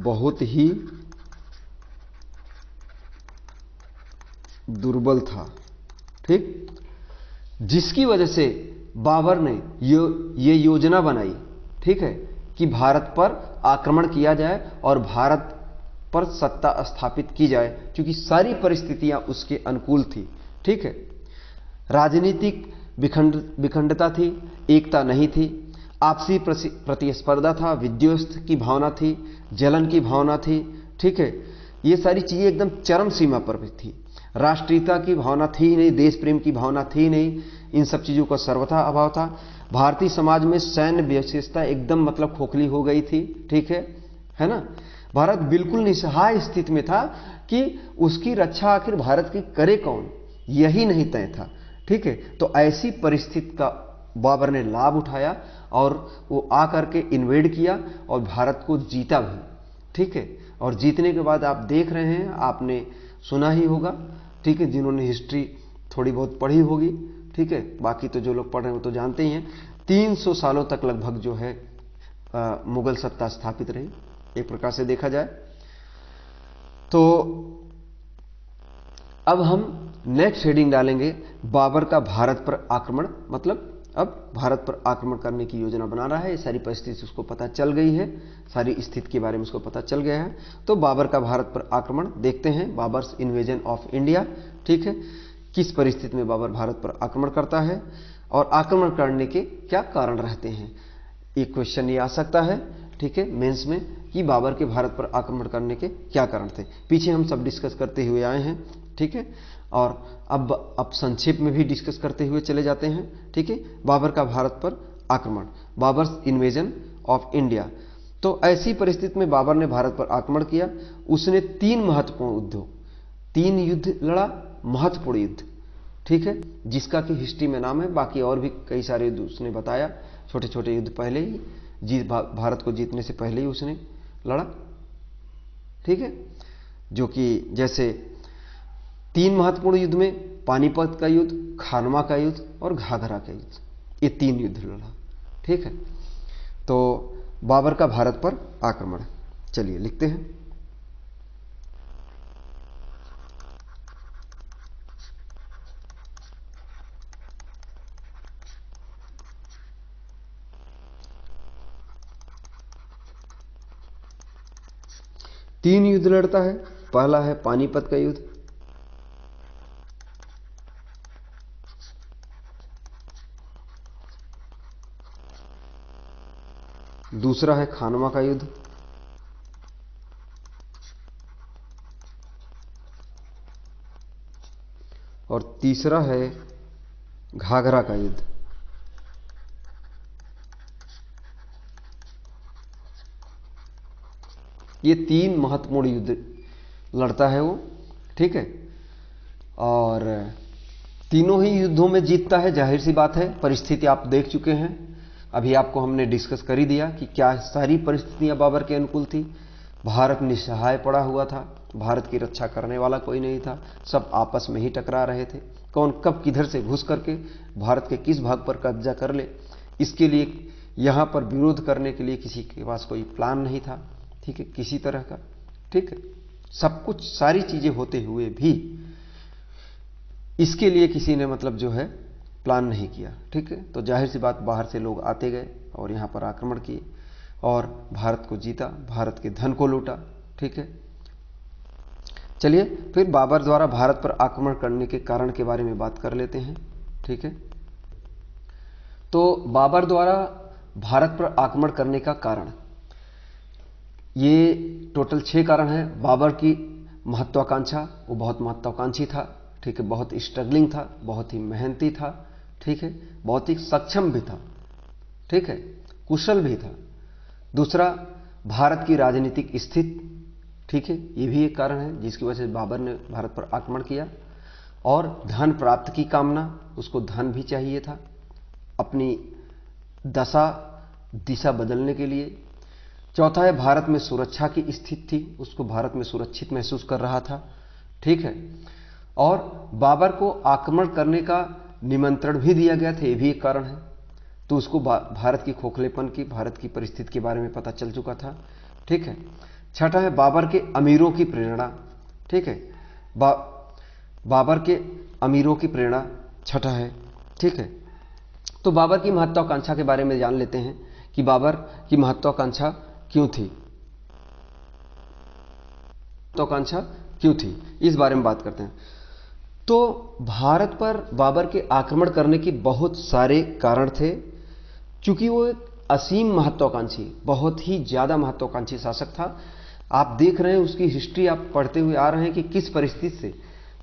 बहुत ही दुर्बल था, ठीक। जिसकी वजह से बाबर ने ये योजना बनाई, ठीक है, कि भारत पर आक्रमण किया जाए और भारत पर सत्ता स्थापित की जाए, क्योंकि सारी परिस्थितियां उसके अनुकूल थी, ठीक है। राजनीतिक विखंडता थी, एकता नहीं थी, आपसी प्रतिस्पर्धा था, विद्वेष की भावना थी, जलन की भावना थी, ठीक है। ये सारी चीजें एकदम चरम सीमा पर भी थी। राष्ट्रीयता की भावना थी नहीं, देश प्रेम की भावना थी नहीं, इन सब चीजों का सर्वथा अभाव था। भारतीय समाज में सैन्य विशेषता एकदम मतलब खोखली हो गई थी, ठीक है ना। भारत बिल्कुल निस्सहाय स्थिति में था कि उसकी रक्षा आखिर भारत की करे कौन, यही नहीं तय था, ठीक है। तो ऐसी परिस्थिति का बाबर ने लाभ उठाया और वो आकर के इन्वेड किया और भारत को जीता भी, ठीक है। और जीतने के बाद आप देख रहे हैं, आपने सुना ही होगा, ठीक है, जिन्होंने हिस्ट्री थोड़ी बहुत पढ़ी होगी, ठीक है, बाकी तो जो लोग पढ़ रहे हैं वो तो जानते ही हैं, 300 सालों तक लगभग जो है मुगल सत्ता स्थापित रही, एक प्रकार से देखा जाए। तो अब हम नेक्स्ट हेडिंग डालेंगे, बाबर का भारत पर आक्रमण, मतलब अब भारत पर आक्रमण करने की योजना बना रहा है। ये सारी परिस्थिति उसको पता चल गई है, सारी स्थिति के बारे में उसको पता चल गया है। तो बाबर का भारत पर आक्रमण देखते हैं, बाबर्स इन्वेजन ऑफ इंडिया, ठीक है। किस परिस्थिति में बाबर भारत पर आक्रमण करता है और आक्रमण करने के क्या कारण रहते हैं। एक क्वेश्चन ये आ सकता है, ठीक है, मेंस में, कि बाबर के भारत पर आक्रमण करने के क्या कारण थे। पीछे हम सब डिस्कस करते हुए आए हैं, ठीक है, और अब संक्षेप में भी डिस्कस करते हुए चले जाते हैं, ठीक है। बाबर का भारत पर आक्रमण, बाबर्स इन्वेजन ऑफ इंडिया। तो ऐसी परिस्थिति में बाबर ने भारत पर आक्रमण किया। उसने 3 महत्वपूर्ण युद्धों, 3 युद्ध लड़ा, महत्वपूर्ण युद्ध, ठीक है, जिसका कि हिस्ट्री में नाम है। बाकी और भी कई सारे युद्ध उसने बताया, छोटे छोटे युद्ध पहले ही भारत को जीतने से पहले ही उसने लड़ा, ठीक है। जो कि जैसे 3 महत्वपूर्ण युद्ध में पानीपत का युद्ध, खानवा का युद्ध और घाघरा का युद्ध, ये 3 युद्ध लड़ा, ठीक है। तो बाबर का भारत पर आक्रमण, चलिए लिखते हैं। तीन युद्ध लड़ता है। पहला है पानीपत का युद्ध, दूसरा है खानवा का युद्ध, और तीसरा है घाघरा का युद्ध। ये 3 महत्वपूर्ण युद्ध लड़ता है वो, ठीक है। और तीनों ही युद्धों में जीतता है, जाहिर सी बात है, परिस्थिति आप देख चुके हैं। अभी आपको हमने डिस्कस कर ही दिया कि क्या सारी परिस्थितियां बाबर के अनुकूल थी। भारत निस्सहाय पड़ा हुआ था, भारत की रक्षा करने वाला कोई नहीं था, सब आपस में ही टकरा रहे थे, कौन कब किधर से घुस करके भारत के किस भाग पर कब्जा कर ले, इसके लिए यहां पर विरोध करने के लिए किसी के पास कोई प्लान नहीं था, ठीक है, किसी तरह का, ठीक है। सब कुछ सारी चीजें होते हुए भी इसके लिए किसी ने मतलब जो है प्लान नहीं किया। ठीक है, तो जाहिर सी बात बाहर से लोग आते गए और यहाँ पर आक्रमण किए और भारत को जीता, भारत के धन को लूटा। ठीक है, चलिए फिर बाबर द्वारा भारत पर आक्रमण करने के कारण के बारे में बात कर लेते हैं। ठीक है, तो बाबर द्वारा भारत पर आक्रमण करने का कारण, ये टोटल 6 कारण हैं। बाबर की महत्वाकांक्षा, वो बहुत महत्वाकांक्षी था। ठीक है, बहुत स्ट्रगलिंग था, बहुत ही मेहनती था। ठीक है, बहुत ही सक्षम भी था। ठीक है, कुशल भी था। दूसरा, भारत की राजनीतिक स्थिति। ठीक है, ये भी एक कारण है जिसकी वजह से बाबर ने भारत पर आक्रमण किया। और धन प्राप्त की कामना, उसको धन भी चाहिए था अपनी दिशा बदलने के लिए। चौथा है, भारत में सुरक्षा की स्थिति थी, उसको भारत में सुरक्षित महसूस कर रहा था। ठीक है, और बाबर को आक्रमण करने का निमंत्रण भी दिया गया था, ये भी एक कारण है। तो उसको भारत की खोखलेपन की, भारत की परिस्थिति के बारे में पता चल चुका था। ठीक है, छठा है, बाबर के अमीरों की प्रेरणा। ठीक है, बाबर के अमीरों की प्रेरणा छठा है। ठीक है, तो बाबर की महत्वाकांक्षा के बारे में जान लेते हैं कि बाबर की महत्वाकांक्षा क्यों थी। महत्वाकांक्षा क्यों थी, इस बारे में बात करते हैं। तो भारत पर बाबर के आक्रमण करने के बहुत सारे कारण थे, क्योंकि वो एक असीम महत्वाकांक्षी, बहुत ही ज्यादा महत्वाकांक्षी शासक था। आप देख रहे हैं उसकी हिस्ट्री, आप पढ़ते हुए आ रहे हैं कि किस परिस्थिति से,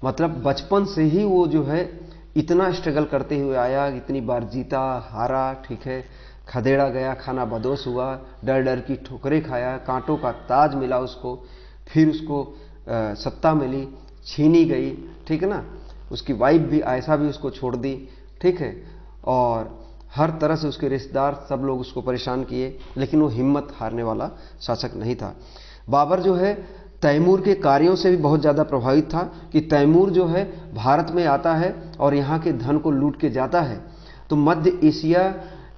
मतलब बचपन से ही वो जो है इतना स्ट्रगल करते हुए आया, इतनी बार जीता, हारा। ठीक है, खदेड़ा गया, खाना बदोश हुआ, डर डर की ठोकरें खाया, कांटों का ताज मिला उसको, फिर उसको सत्ता मिली, छीनी गई। ठीक है ना, उसकी वाइफ भी, आयशा भी उसको छोड़ दी। ठीक है, और हर तरह से उसके रिश्तेदार सब लोग उसको परेशान किए, लेकिन वो हिम्मत हारने वाला शासक नहीं था। बाबर जो है तैमूर के कार्यों से भी बहुत ज़्यादा प्रभावित था कि तैमूर जो है भारत में आता है और यहाँ के धन को लूट के जाता है, तो मध्य एशिया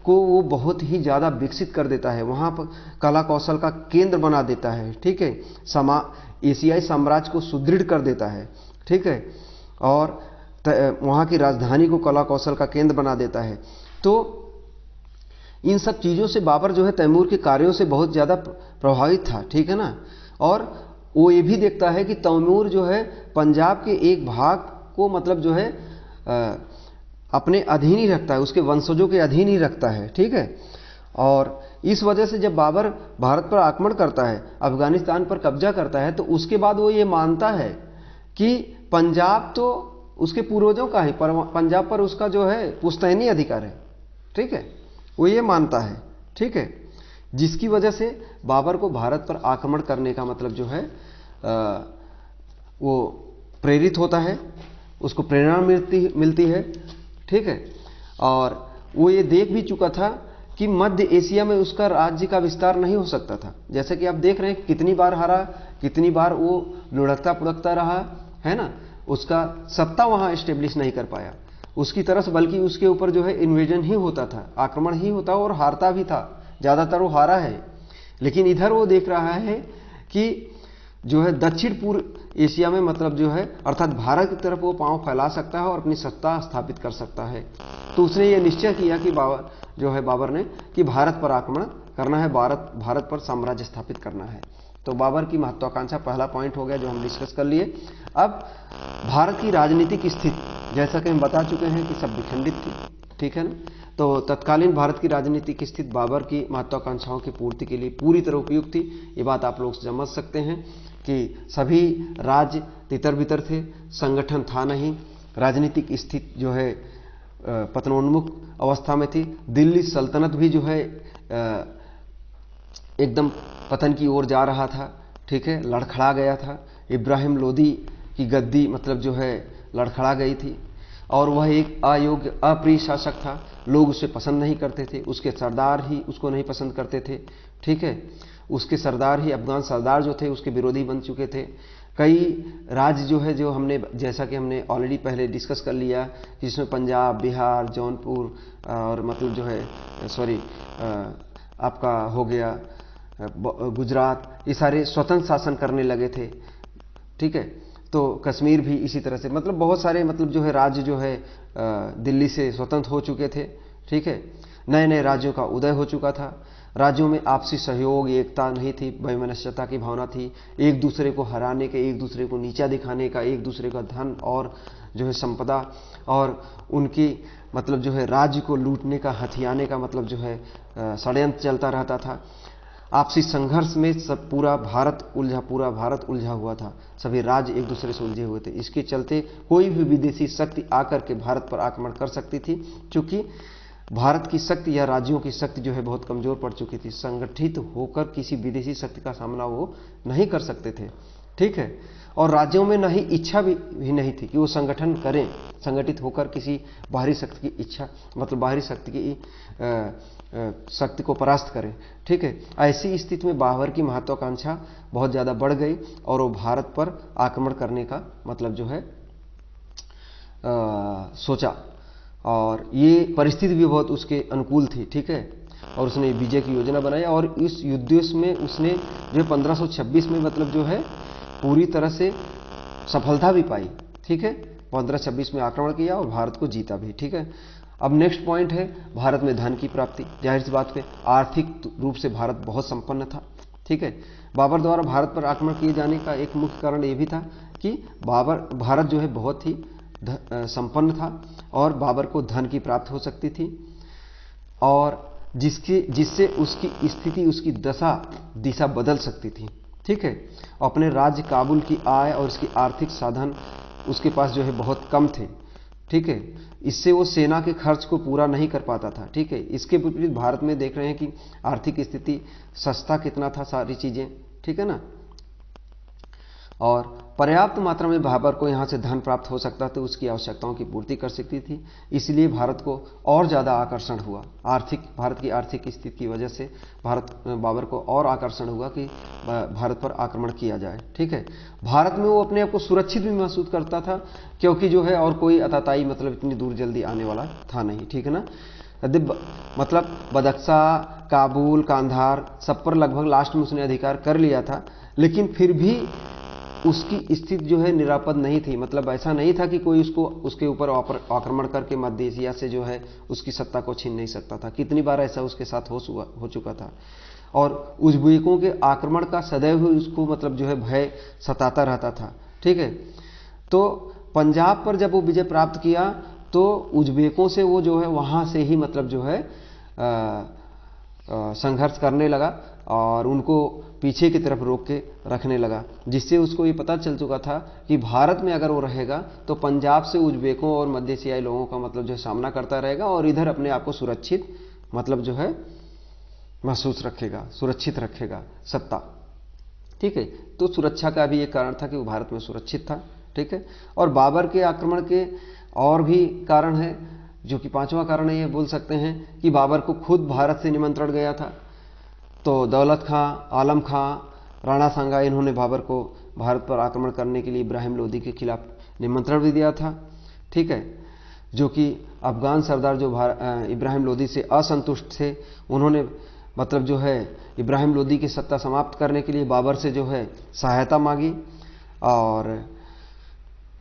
को वो बहुत ही ज़्यादा विकसित कर देता है, वहाँ पर कला कौशल का केंद्र बना देता है। ठीक है, एशियाई साम्राज्य को सुदृढ़ कर देता है। ठीक है, और वहाँ की राजधानी को कला कौशल का केंद्र बना देता है। तो इन सब चीज़ों से बाबर जो है तैमूर के कार्यों से बहुत ज़्यादा प्रभावित था। ठीक है ना, और वो ये भी देखता है कि तैमूर जो है पंजाब के एक भाग को, मतलब जो है अपने अधीन ही रखता है, उसके वंशजों के अधीन ही रखता है। ठीक है, और इस वजह से जब बाबर भारत पर आक्रमण करता है, अफगानिस्तान पर कब्जा करता है, तो उसके बाद वो ये मानता है कि पंजाब तो उसके पूर्वजों का ही, पंजाब पर उसका जो है पुश्तैनी अधिकार है। ठीक है, वो ये मानता है। ठीक है, जिसकी वजह से बाबर को भारत पर आक्रमण करने का मतलब जो है वो प्रेरित होता है, उसको प्रेरणा मिलती है। ठीक है, और वो ये देख भी चुका था कि मध्य एशिया में उसका राज्य का विस्तार नहीं हो सकता था। जैसे कि आप देख रहे हैं कितनी बार हारा, कितनी बार वो लुढ़कता पुढ़कता रहा है ना, उसका सत्ता वहां एस्टेब्लिश नहीं कर पाया उसकी तरफ, बल्कि उसके ऊपर जो है इन्वेजन ही होता था, आक्रमण ही होता और हारता भी था, ज्यादातर वो हारा है। लेकिन इधर वो देख रहा है कि जो है दक्षिण पूर्व एशिया में, मतलब जो है अर्थात भारत की तरफ वो पांव फैला सकता है और अपनी सत्ता स्थापित कर सकता है। तो उसने ये निश्चय किया कि बाबर ने कि भारत पर आक्रमण करना है, भारत पर साम्राज्य स्थापित करना है। तो बाबर की महत्वाकांक्षा पहला पॉइंट हो गया जो हम डिस्कस कर लिए। अब भारत की राजनीतिक स्थिति, जैसा कि हम बता चुके हैं कि सब विखंडित थी। ठीक है ना, तो तत्कालीन भारत की राजनीतिक स्थिति बाबर की महत्वाकांक्षाओं की पूर्ति के लिए पूरी तरह उपयुक्त थी। ये बात आप लोग समझ सकते हैं कि सभी राज्य तितर बितर थे, संगठन था नहीं, राजनीतिक स्थिति जो है पतनोन्मुख अवस्था में थी। दिल्ली सल्तनत भी जो है एकदम पतन की ओर जा रहा था। ठीक है, लड़खड़ा गया था। इब्राहिम लोदी की गद्दी मतलब जो है लड़खड़ा गई थी, और वह एक अयोग्य अप्रिय शासक था। लोग उसे पसंद नहीं करते थे, उसके सरदार ही उसको नहीं पसंद करते थे। ठीक है, उसके सरदार ही, अफगान सरदार जो थे उसके विरोधी बन चुके थे। कई राज्य जो है, जो हमने, जैसा कि हमने ऑलरेडी पहले डिस्कस कर लिया, जिसमें पंजाब, बिहार, जौनपुर और मतलब जो है आपका हो गया गुजरात, ये सारे स्वतंत्र शासन करने लगे थे। ठीक है, तो कश्मीर भी इसी तरह से, मतलब बहुत सारे मतलब जो है राज्य जो है दिल्ली से स्वतंत्र हो चुके थे। ठीक है, नए नए राज्यों का उदय हो चुका था। राज्यों में आपसी सहयोग, एकता नहीं थी, वैमनस्यता की भावना थी, एक दूसरे को हराने के, एक दूसरे को नीचा दिखाने का, एक दूसरे का धन और जो है संपदा और उनकी मतलब जो है राज्य को लूटने का, हथियाने का मतलब जो है षड्यंत्र चलता रहता था। आपसी संघर्ष में सब पूरा भारत उलझा हुआ था। सभी राज्य एक दूसरे से उलझे हुए थे। इसके चलते कोई भी विदेशी शक्ति आकर के भारत पर आक्रमण कर सकती थी, क्योंकि भारत की शक्ति या राज्यों की शक्ति जो है बहुत कमजोर पड़ चुकी थी। संगठित होकर किसी विदेशी शक्ति का सामना वो नहीं कर सकते थे। ठीक है, और राज्यों में नहीं इच्छा भी नहीं थी कि वो संगठन करें, संगठित होकर किसी बाहरी शक्ति की इच्छा मतलब बाहरी शक्ति की शक्ति को परास्त करें। ठीक है, ऐसी स्थिति में बाबर की महत्वाकांक्षा बहुत ज़्यादा बढ़ गई और वो भारत पर आक्रमण करने का मतलब जो है सोचा, और ये परिस्थिति भी बहुत उसके अनुकूल थी। ठीक है, और उसने विजय की योजना बनाई और इस युद्ध में उसने जो 1526 में मतलब जो है पूरी तरह से सफलता भी पाई। ठीक है, 1526 में आक्रमण किया और भारत को जीता भी। ठीक है, अब नेक्स्ट पॉइंट है भारत में धन की प्राप्ति। जाहिर सी बात पे आर्थिक रूप से भारत बहुत संपन्न था। ठीक है, बाबर द्वारा भारत पर आक्रमण किए जाने का एक मुख्य कारण ये भी था कि भारत जो है बहुत ही संपन्न था और बाबर को धन की प्राप्ति हो सकती थी, और जिससे उसकी स्थिति, उसकी दिशा बदल सकती थी। ठीक है, अपने राज्य काबुल की आय और उसकी आर्थिक साधन उसके पास जो है बहुत कम थे। ठीक है, इससे वो सेना के खर्च को पूरा नहीं कर पाता था। ठीक है, इसके विपरीत भारत में देख रहे हैं कि आर्थिक स्थिति, सस्ता कितना था सारी चीजें। ठीक है ना, और पर्याप्त मात्रा में बाबर को यहाँ से धन प्राप्त हो सकता था, उसकी आवश्यकताओं की पूर्ति कर सकती थी। इसलिए भारत को और ज़्यादा आकर्षण हुआ, भारत की आर्थिक स्थिति की वजह से बाबर को और आकर्षण हुआ कि भारत पर आक्रमण किया जाए। ठीक है, भारत में वो अपने आप को सुरक्षित भी महसूस करता था, क्योंकि जो है और कोई अताताई मतलब इतनी दूर जल्दी आने वाला था नहीं। ठीक है ना, मतलब बदख्शा, काबुल, कांधार सब पर लगभग लास्ट में उसने अधिकार कर लिया था, लेकिन फिर भी उसकी स्थिति जो है निरापद नहीं थी। मतलब ऐसा नहीं था कि कोई उसके ऊपर आक्रमण करके मध्य एशिया से जो है उसकी सत्ता को छीन नहीं सकता था। कितनी बार ऐसा उसके साथ हो चुका था, और उज़्बेकों के आक्रमण का सदैव उसको मतलब जो है भय सताता रहता था। ठीक है, तो पंजाब पर जब वो विजय प्राप्त किया तो उज़्बेकों से वो जो है वहां से ही मतलब जो है संघर्ष करने लगा और उनको पीछे की तरफ रोक के रखने लगा, जिससे उसको ये पता चल चुका था कि भारत में अगर वो रहेगा तो पंजाब से उज़्बेकों और मध्य एशियाई लोगों का मतलब जो है सामना करता रहेगा और इधर अपने आप को सुरक्षित मतलब जो है महसूस रखेगा, सुरक्षित रखेगा सत्ता। ठीक है, तो सुरक्षा का भी एक कारण था कि वो भारत में सुरक्षित था। ठीक है, और बाबर के आक्रमण के और भी कारण है, जो कि पांचवा कारण है, ये बोल सकते हैं कि बाबर को खुद भारत से निमंत्रण गया था। तो दौलत खां, आलम खां, राणा सांगा, इन्होंने बाबर को भारत पर आक्रमण करने के लिए इब्राहिम लोदी के खिलाफ निमंत्रण भी दिया था। ठीक है, जो कि अफगान सरदार जो इब्राहिम लोदी से असंतुष्ट थे, उन्होंने मतलब जो है इब्राहिम लोदी की सत्ता समाप्त करने के लिए बाबर से जो है सहायता मांगी। और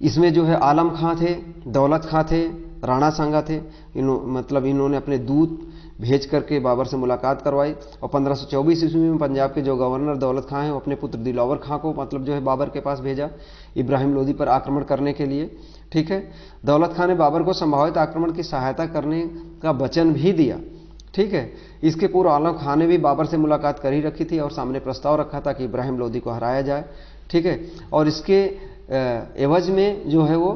इसमें जो है आलम खां थे, दौलत खां थे, राणा सांगा थे, इन्होंने अपने दूत भेज करके बाबर से मुलाकात करवाई। और 1524 ईस्वी में पंजाब के जो गवर्नर दौलत खां हैं, वो अपने पुत्र दिलावर खां को मतलब जो है बाबर के पास भेजा इब्राहिम लोदी पर आक्रमण करने के लिए। ठीक है, दौलत खां ने बाबर को संभावित आक्रमण की सहायता करने का वचन भी दिया। ठीक है, इसके पूर्व आलम खां ने भी बाबर से मुलाकात कर ही रखी थी और सामने प्रस्ताव रखा था कि इब्राहिम लोदी को हराया जाए। ठीक है, और इसके एवज में जो है वो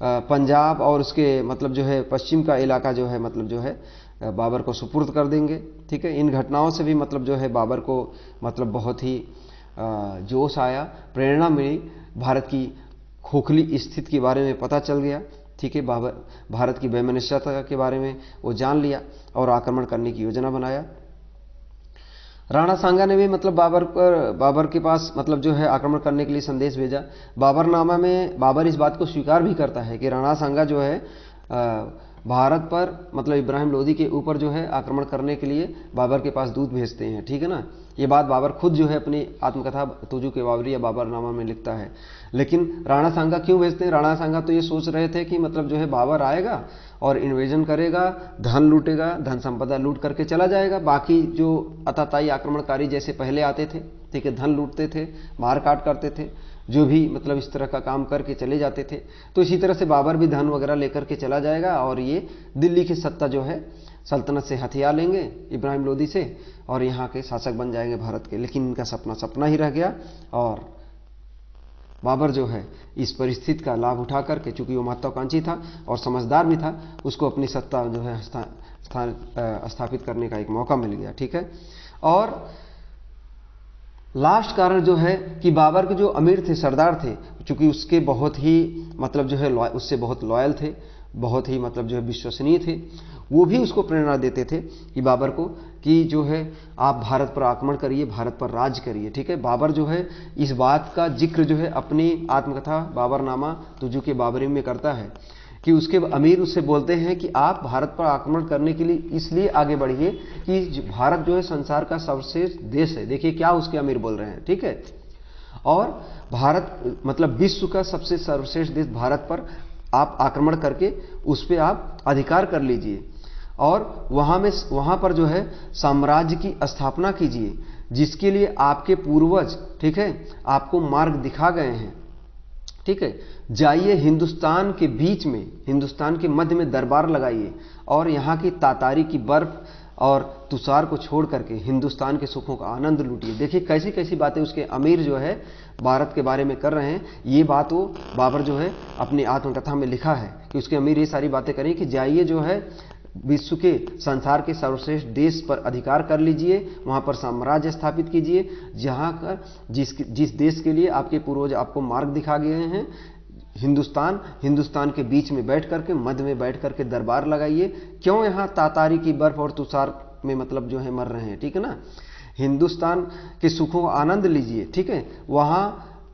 पंजाब और उसके मतलब जो है पश्चिम का इलाका जो है मतलब जो है बाबर को सुपुर्द कर देंगे। ठीक है, इन घटनाओं से भी मतलब जो है बाबर को मतलब बहुत ही जोश आया, प्रेरणा मिली, भारत की खोखली स्थिति के बारे में पता चल गया। ठीक है, भारत की वैमनस्यता के बारे में वो जान लिया और आक्रमण करने की योजना बनाया। राणा सांगा ने भी मतलब बाबर के पास मतलब जो है आक्रमण करने के लिए संदेश भेजा। बाबरनामा में बाबर इस बात को स्वीकार भी करता है कि राणा सांगा जो है भारत पर मतलब इब्राहिम लोदी के ऊपर जो है आक्रमण करने के लिए बाबर के पास दूत भेजते हैं। ठीक है ना, ये बात बाबर खुद जो है अपनी आत्मकथा तुजुक बाबरी या बाबरनामा में लिखता है। लेकिन राणा सांगा क्यों भेजते हैं? राणा सांगा तो ये सोच रहे थे कि मतलब जो है बाबर आएगा और इन्वेजन करेगा, धन लूटेगा, धन संपदा लूट करके चला जाएगा। बाकी जो अताताई आक्रमणकारी जैसे पहले आते थे, ठीक है, धन लूटते थे, मार काट करते थे, जो भी मतलब इस तरह का काम करके चले जाते थे, तो इसी तरह से बाबर भी धन वगैरह लेकर के चला जाएगा और ये दिल्ली की सत्ता जो है सल्तनत से हथिया लेंगे इब्राहिम लोदी से और यहाँ के शासक बन जाएंगे भारत के। लेकिन इनका सपना सपना ही रह गया और बाबर जो है इस परिस्थिति का लाभ उठा करके, चूंकि वो महत्वाकांक्षी था और समझदार भी था, उसको अपनी सत्ता जो है स्थापित करने का एक मौका मिल गया। ठीक है, और लास्ट कारण जो है कि बाबर के जो अमीर थे, सरदार थे, चूंकि उसके बहुत ही मतलब जो है उससे बहुत लॉयल थे, बहुत ही मतलब जो है विश्वसनीय थे, वो भी उसको प्रेरणा देते थे कि बाबर को कि जो है आप भारत पर आक्रमण करिए, भारत पर राज करिए। ठीक है, बाबर जो है इस बात का जिक्र जो है अपनी आत्मकथा बाबरनामा तुजुक बाबरी में करता है कि उसके अमीर उससे बोलते हैं कि आप भारत पर आक्रमण करने के लिए इसलिए आगे बढ़िए कि भारत जो है संसार का सर्वश्रेष्ठ देश है। देखिए क्या उसके अमीर बोल रहे हैं। ठीक है, और भारत मतलब विश्व का सबसे सर्वश्रेष्ठ देश भारत पर आप आक्रमण करके उस पर आप अधिकार कर लीजिए और वहां पर जो है साम्राज्य की स्थापना कीजिए, जिसके लिए आपके पूर्वज, ठीक है, आपको मार्ग दिखा गए हैं। ठीक है, जाइए हिंदुस्तान के बीच में, हिंदुस्तान के मध्य में दरबार लगाइए और यहाँ की तातारी की बर्फ और तुषार को छोड़ करके हिंदुस्तान के सुखों का आनंद लूटिए। देखिए कैसी कैसी बातें उसके अमीर जो है भारत के बारे में कर रहे हैं। ये बात वो बाबर जो है अपनी आत्मकथा में लिखा है कि उसके अमीर ये सारी बातें करें कि जाइए जो है विश्व के संसार के सर्वश्रेष्ठ देश पर अधिकार कर लीजिए, वहां पर साम्राज्य स्थापित कीजिए, जहां का जिस देश के लिए आपके पूर्वज आपको मार्ग दिखा गए हैं, हिंदुस्तान के बीच में बैठ करके, मध्य में बैठ करके दरबार लगाइए। क्यों यहाँ तातारी की बर्फ और तुषार में मतलब जो है मर रहे हैं? ठीक है ना, हिंदुस्तान के सुखों का आनंद लीजिए। ठीक है, वहां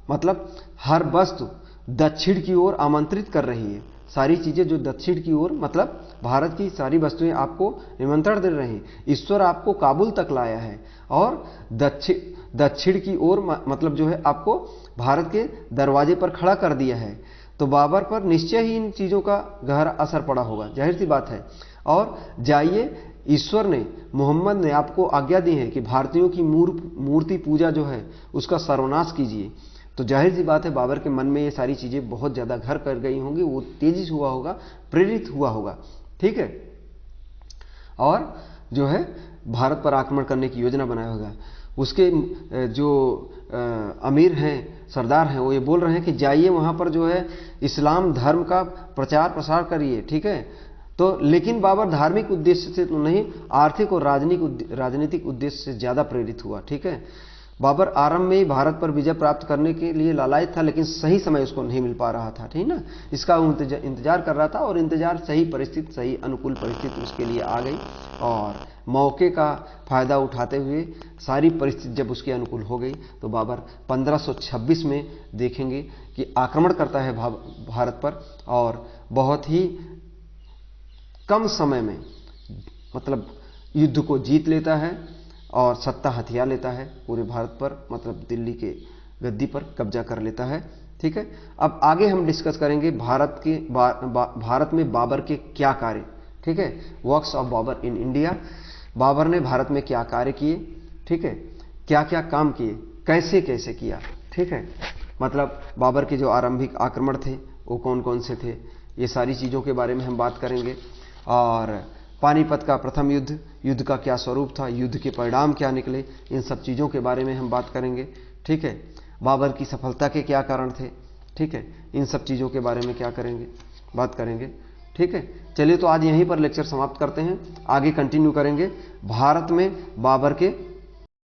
मतलब हर वस्तु दक्षिण की ओर आमंत्रित कर रही है, सारी चीजें जो दक्षिण की ओर मतलब भारत की सारी वस्तुएं आपको निमंत्रण दे रही हैं। ईश्वर आपको काबुल तक लाया है और दक्षिण की ओर मतलब जो है आपको भारत के दरवाजे पर खड़ा कर दिया है। तो बाबर पर निश्चय ही इन चीजों का गहरा असर पड़ा होगा, जाहिर सी बात है। और जाइए, ईश्वर ने, मोहम्मद ने आपको आज्ञा दी है कि भारतीयों की मूर्ति पूजा जो है उसका सर्वनाश कीजिए। तो जाहिर सी बात है बाबर के मन में ये सारी चीजें बहुत ज्यादा घर कर गई होंगी, वो तेजी से हुआ होगा, प्रेरित हुआ होगा। ठीक है, और जो है भारत पर आक्रमण करने की योजना बनाया होगा। उसके जो अमीर हैं, सरदार हैं, वो ये बोल रहे हैं कि जाइए वहां पर जो है इस्लाम धर्म का प्रचार प्रसार करिए। ठीक है, तो लेकिन बाबर धार्मिक उद्देश्य से तो नहीं, आर्थिक और राजनीतिक उद्देश्य से ज्यादा प्रेरित हुआ। ठीक है, बाबर आरंभ में ही भारत पर विजय प्राप्त करने के लिए लालायित था, लेकिन सही समय उसको नहीं मिल पा रहा था। ठीक ना, इसका वो इंतजार कर रहा था और इंतजार सही परिस्थिति, सही अनुकूल परिस्थिति उसके लिए आ गई और मौके का फायदा उठाते हुए सारी परिस्थिति जब उसके अनुकूल हो गई तो बाबर 1526 में देखेंगे कि आक्रमण करता है भारत पर और बहुत ही कम समय में मतलब युद्ध को जीत लेता है और सत्ता हथिया लेता है पूरे भारत पर, मतलब दिल्ली के गद्दी पर कब्जा कर लेता है। ठीक है, अब आगे हम डिस्कस करेंगे भारत में बाबर के क्या कार्य। ठीक है, works of Babar in India, Babar ने भारत में क्या कार्य किए, ठीक है, क्या क्या काम किए, कैसे कैसे किया। ठीक है, मतलब बाबर के जो आरंभिक आक्रमण थे वो कौन कौन से थे, ये सारी चीज़ों के बारे में हम बात करेंगे। और पानीपत का प्रथम युद्ध का क्या स्वरूप था, युद्ध के परिणाम क्या निकले, इन सब चीज़ों के बारे में हम बात करेंगे। ठीक है, बाबर की सफलता के क्या कारण थे, ठीक है, इन सब चीज़ों के बारे में क्या करेंगे, बात करेंगे। ठीक है, चलिए तो आज यहीं पर लेक्चर समाप्त करते हैं, आगे कंटिन्यू करेंगे भारत में बाबर के